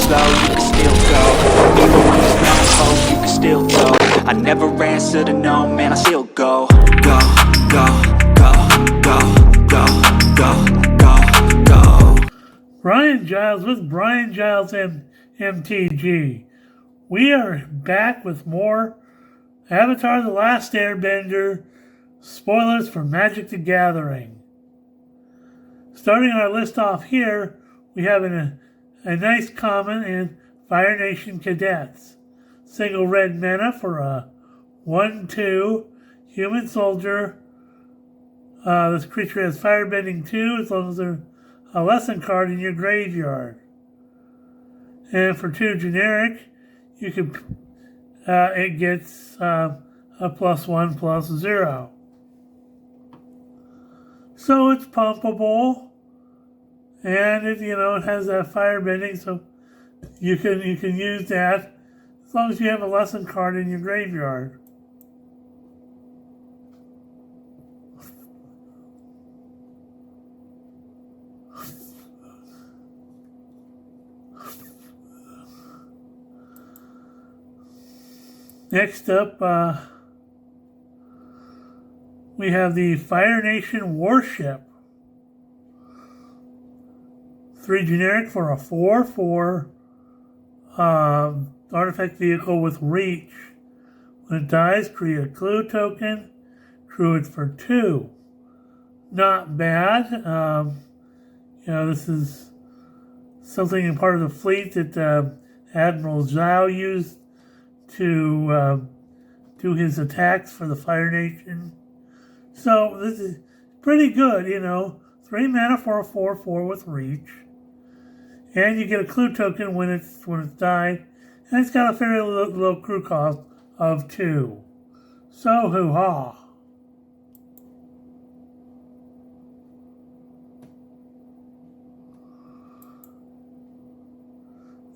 slow, you can still go. Even when there's no hope, you can still go. I never answer to no, man, I still go. Go, go, go, go, go, go, go, go. Brian Giles with Brian Giles MTG. We are back with more Avatar The Last Airbender spoilers for Magic the Gathering. Starting our list off here, we have a nice common in Fire Nation Cadets. Single red mana for a 1/2 human soldier. This creature has firebending 2 as long as there's a lesson card in your graveyard. And for 2 generic, you can it gets a +1/+0. So it's pumpable, and it has that firebending, so you can use that as long as you have a lesson card in your graveyard. Next up, we have the Fire Nation Warship. 3 generic for a 4/4 artifact vehicle with reach. When it dies, create a clue token. Druid for 2. Not bad. This is something in part of the fleet that Admiral Zhao used to do his attacks for the Fire Nation. So this is pretty good, 3 mana for a 4/4 with reach. And you get a clue token when it's died. And it's got a fairly low crew cost of 2. So hoo-ha.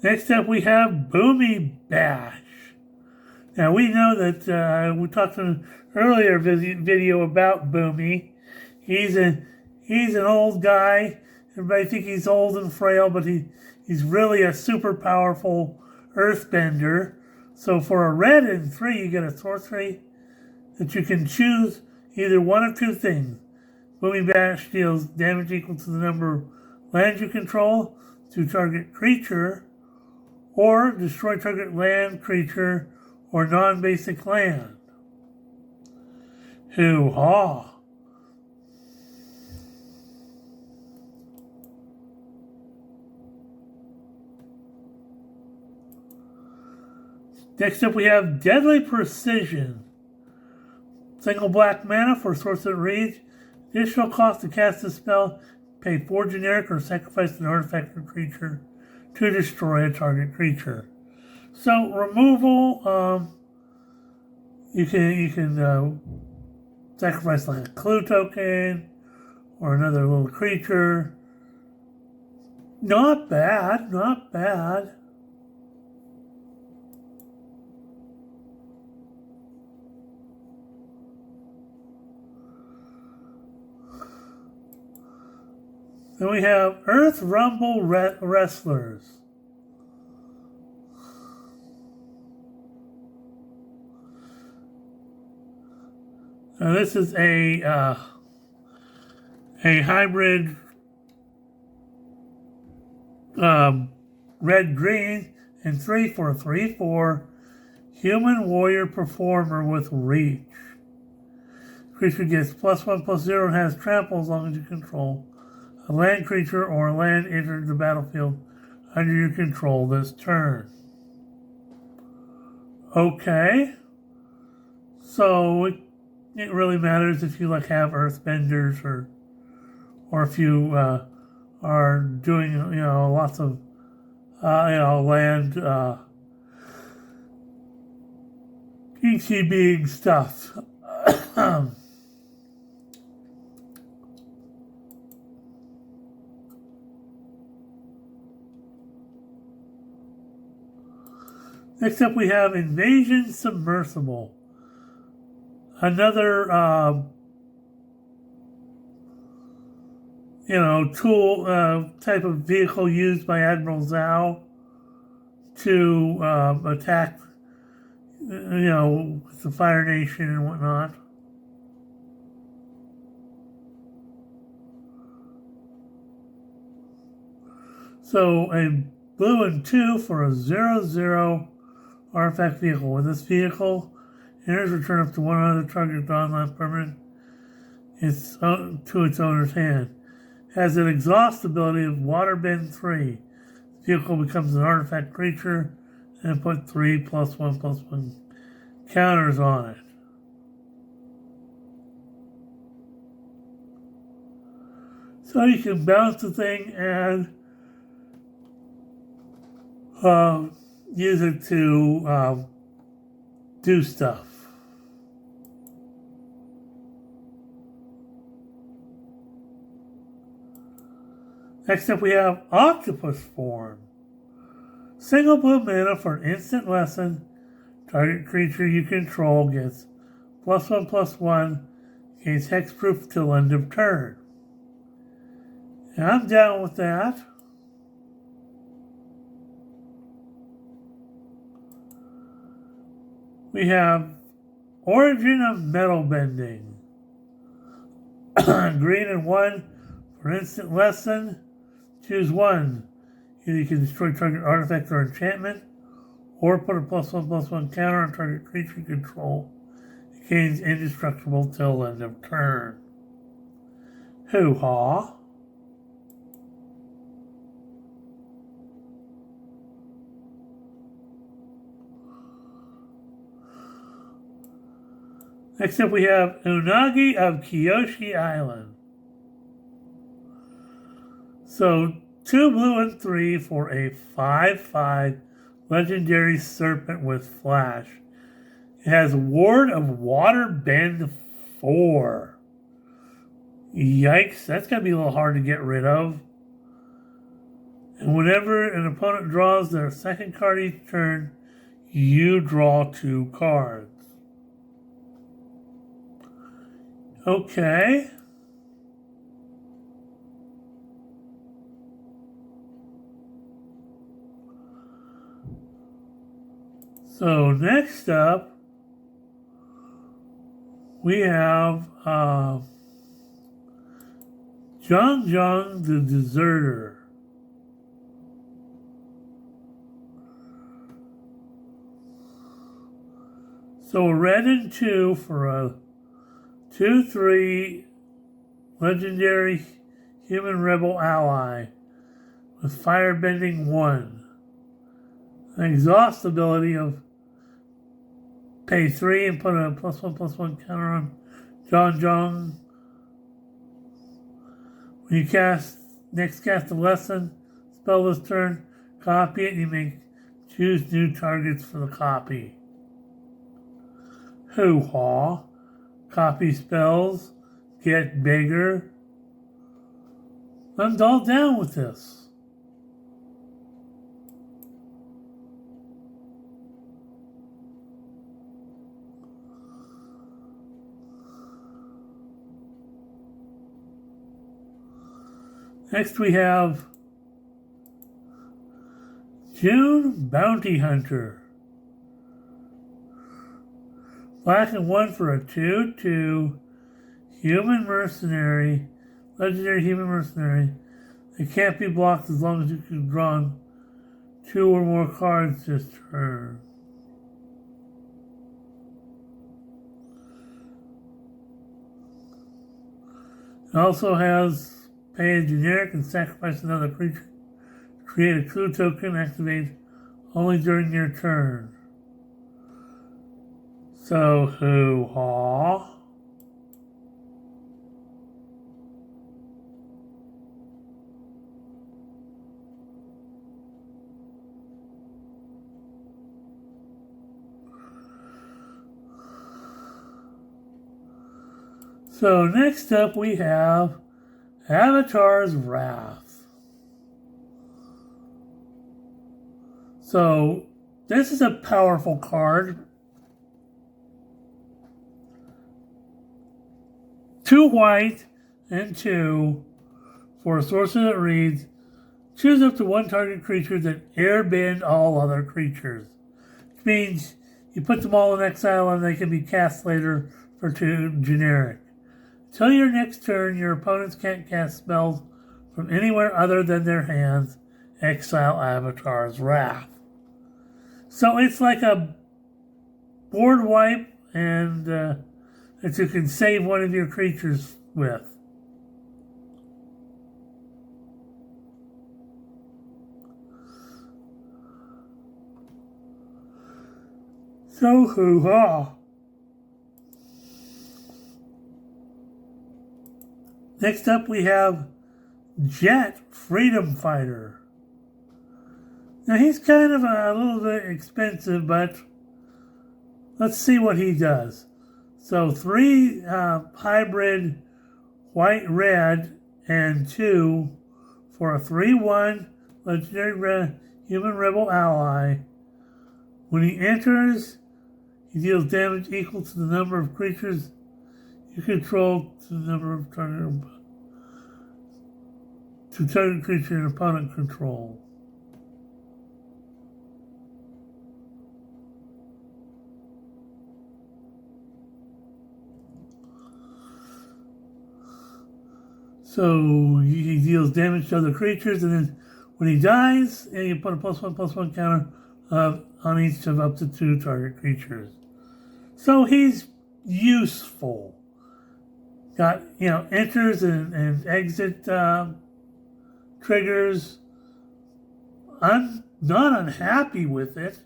Next up we have Boomy Bash. Now we know that we talked in an earlier video about Boomy. He's an old guy. Everybody thinks he's old and frail, but he's really a super powerful earthbender. So for a red and 3, you get a sorcery that you can choose either one of 2 things. Boomy Bash deals damage equal to the number of lands you control to target creature, or destroy target land, creature, or non-basic land. Hoo-ha! Next up we have Deadly Precision. Single black mana for Sorcerer Reach. Additional cost to cast a spell. Pay 4 generic or sacrifice an artifact or creature to destroy a target creature. So removal, you can sacrifice like a clue token or another little creature. Not bad, not bad. Then we have Earth Rumble Wrestlers. Now this is a hybrid red-green and 3 for a 3/4 human warrior performer with reach. Creature gets +1/+0 and has trample as long as you control a land creature or a land entered the battlefield under your control this turn. Okay. So it really matters if you have earthbenders or if you are doing lots of land ETBing stuff. Next up we have Invasion Submersible. Another tool type of vehicle used by Admiral Zhao to attack, with the Fire Nation and whatnot. So a blue and 2 for a 0/0 artifact vehicle. When this vehicle enters, return up to one other target non permanent to its owner's hand. Has an exhaust ability of Water Bend 3. The vehicle becomes an artifact creature and put 3+1/+1 counters on it. So you can bounce the thing and use it to do stuff. Next up we have Octopus Form. Single blue mana for an instant lesson. Target creature you control gets +1/+1 against hexproof till end of turn. And I'm down with that. We have Origin of Metal Bending. Green and 1 for instant lesson. Choose one. Either you can destroy target artifact or enchantment, or put a +1/+1 counter on target creature you control. It gains indestructible till end of turn. Hoo-ha. Next up we have Unagi of Kyoshi Island. So 2 blue and 3 for a 5/5 legendary serpent with flash. It has Ward of Water Bend 4. Yikes, that's going to be a little hard to get rid of. And whenever an opponent draws their second card each turn, you draw 2 cards. Okay. So next up, we have Zhang the Deserter. So a red and 2 for a 2/3 legendary human rebel ally with firebending 1. An exhaust ability of pay 3 and put a +1/+1 counter on Zhang. When you cast a lesson spell this turn, copy it, you may choose new targets for the copy. Hoo-ha. Copy spells, get bigger. I'm all down with this. Next we have June Bounty Hunter. Black and 1 for a 2/2 human mercenary, legendary human mercenary. It can't be blocked as long as you can draw 2 or more cards this turn. It also has pay a generic and sacrifice another creature. Create a clue token, activate only during your turn. So, hoo-ha. So, next up we have Avatar's Wrath. So, this is a powerful card. 2 white and 2 for a sorcerer that reads, Choose up to one target creature, then airbend all other creatures. Which means you put them all in exile and they can be cast later for 2 generic. Until your next turn, your opponents can't cast spells from anywhere other than their hands. Exile Avatar's Wrath. So it's like a board wipe, and that you can save one of your creatures with. So hoo-ha. Next up we have Jet Freedom Fighter. Now he's kind of a little bit expensive, but let's see what he does. So 3 hybrid white-red and 2 for a 3/1 legendary human rebel ally. When he enters, he deals damage equal to the number of creatures you control to the number of target creature and opponent control. So he deals damage to other creatures, and then when he dies, and you put a +1/+1 counter on each of up to 2 target creatures. So he's useful. Got, enters and exit triggers. I'm not unhappy with it.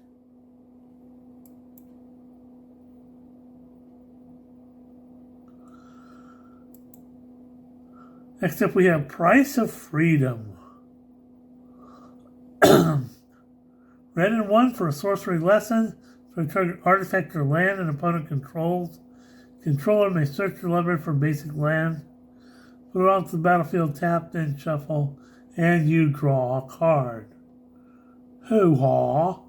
Next up we have Price of Freedom. Red and 1 for a sorcery lesson. For a target artifact or land an opponent controls. Controller may search your library for basic land. Put it onto the battlefield, tap, then shuffle, and you draw a card. Hoo-ha!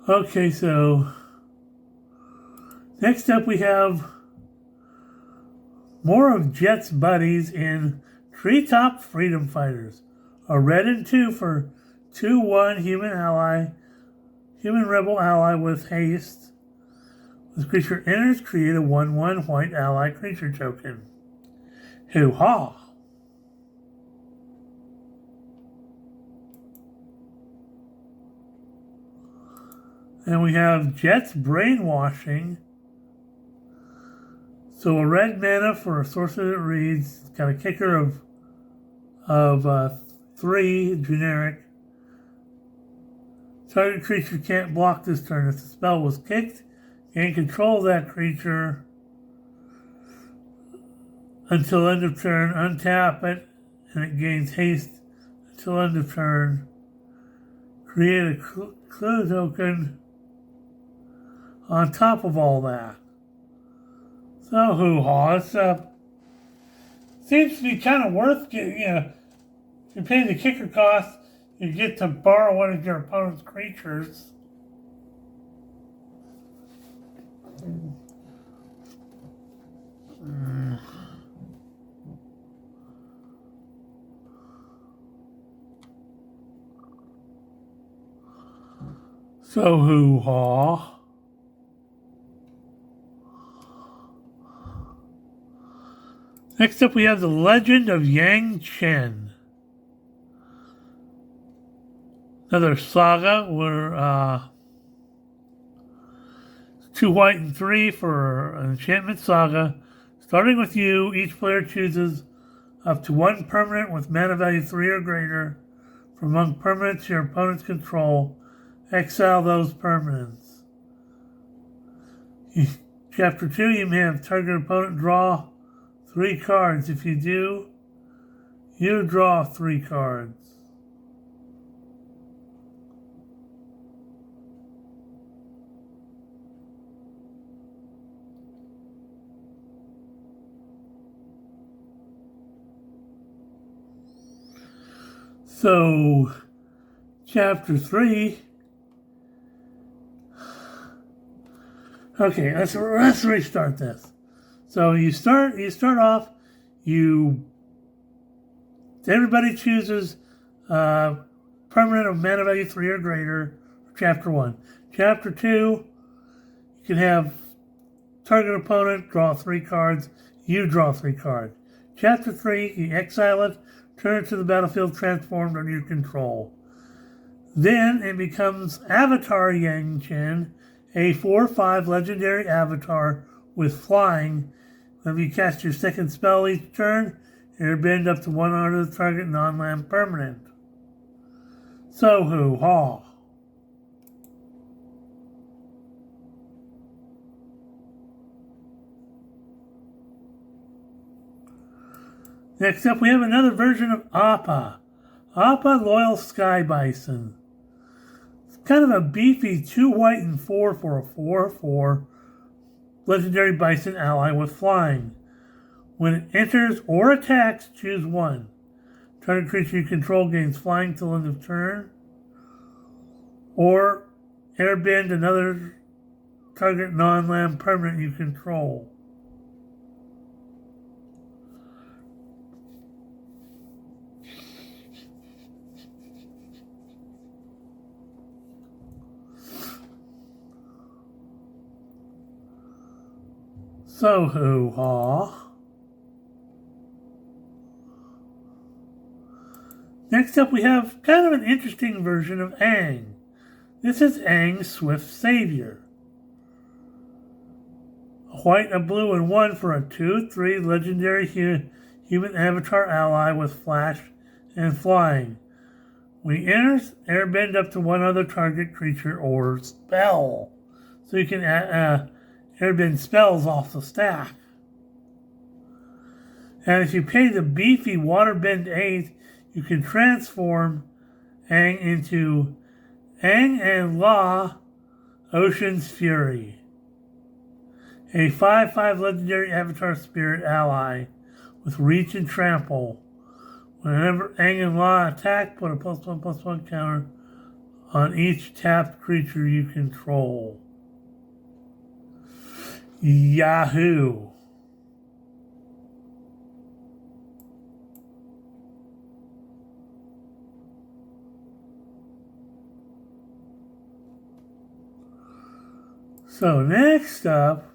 Okay, so next up we have more of Jet's buddies in Treetop Freedom Fighters. A red and 2 for 2/1 human rebel ally with haste. This creature enters, create a 1/1 white ally creature token. Hoo-ha! And we have Jet's Brainwashing. So a red mana for a sorcerer that reads. It's got a kicker of 3 generic. Target creature can't block this turn. If the spell was kicked, gain control of that creature until end of turn. Untap it, and it gains haste until end of turn. Create a clue token on top of all that. So hoo-ha, it's seems to be kind of worth getting, if you pay the kicker cost, you get to borrow one of your opponent's creatures. So hoo-ha. Next up, we have the Legend of Yang Chen. Another saga where 2 white and 3 for an enchantment saga. Starting with you, each player chooses up to 1 permanent with mana value 3 or greater from among permanents your opponents control. Exile those permanents. Chapter 2, you may have target opponent draw 3 cards. If you do, you draw 3 cards. So, chapter 3. Okay, let's restart this. So you start off. Everybody chooses permanent of mana value 3 or greater. Chapter 1. Chapter 2, you can have target opponent draw 3 cards. You draw 3 cards. Chapter 3, you exile it, turn it to the battlefield transformed under your control. Then it becomes Avatar Yang Chen, a 4/5 legendary avatar with flying. When you cast your second spell each turn, airbend up to one other target non-land permanent. So hoo-ha. Next up, we have another version of Appa. Appa Loyal Sky Bison. It's kind of a beefy 2 white and 4 for a 4/4 legendary bison ally with flying. When it enters or attacks, choose 1. Target creature you control gains flying till end of turn. Or airbend another target non-land permanent you control. So hoo-ha. Next up we have kind of an interesting version of Aang. This is Aang's Swift Savior. A white, a blue, and 1 for a 2/3 legendary human avatar ally with flash and flying. When he enters, airbend up to one other target creature or spell. So you can airbend spells off the stack. And if you pay the beefy Waterbend 8, you can transform Aang into Aang and La, Ocean's Fury. A 5/5 legendary avatar spirit ally with reach and trample. Whenever Aang and La attack, put a +1/+1 counter on each tapped creature you control. Yahoo! So next up,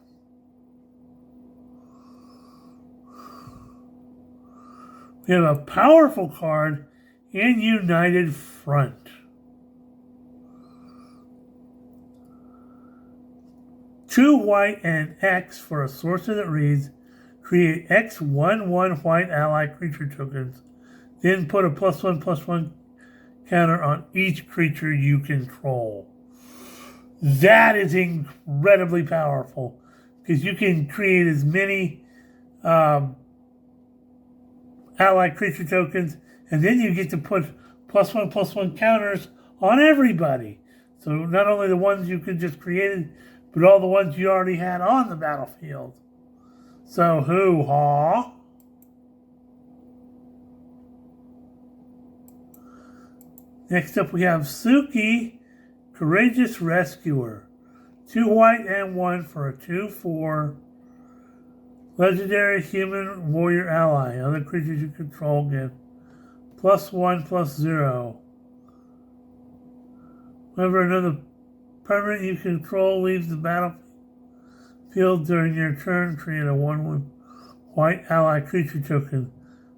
we have a powerful card in United Front. Two white and X for a sorcerer that reads, create X 1/1 white ally creature tokens, then put a +1/+1 counter on each creature you control. That is incredibly powerful because you can create as many ally creature tokens, and then you get to put +1/+1 counters on everybody. So not only the ones you could just created, but all the ones you already had on the battlefield. So hoo-ha. Next up we have Suki, Courageous Rescuer. 2 white and 1 for a 2/4 legendary human warrior ally. Other creatures you control get +1/+0. Whenever another permanent you control leaves the battlefield during your turn, create a 1/1 white ally creature token.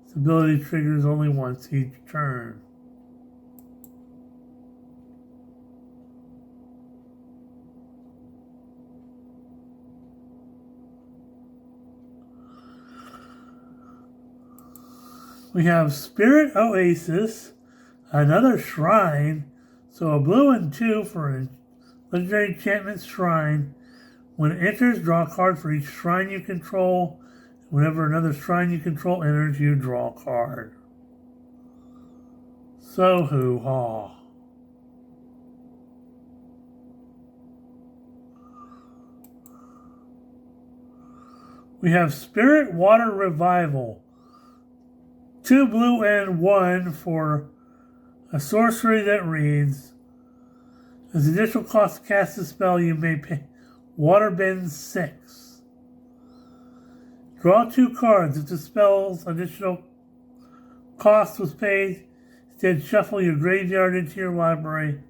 This ability triggers only once each turn. We have Spirit Oasis, another shrine. So a blue and 2 for a legendary enchantment shrine. When it enters, draw a card for each shrine you control. Whenever another shrine you control enters, you draw a card. So hoo-ha. We have Spirit Water Revival. 2 blue and 1 for A sorcery that reads, as the initial cost to cast the spell, you may pay Waterbend 6. Draw 2 cards. If the spell's additional cost was paid, instead shuffle your graveyard into your library.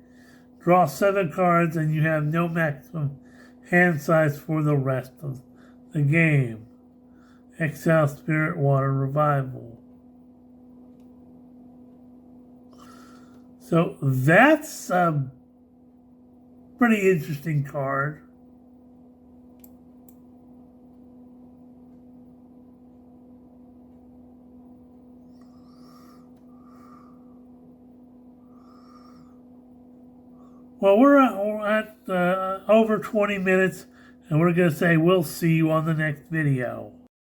Draw 7 cards, and you have no maximum hand size for the rest of the game. Exile Spirit Water Revival. So that's a pretty interesting card. Well, we're at over 20 minutes, and we're going to say we'll see you on the next video.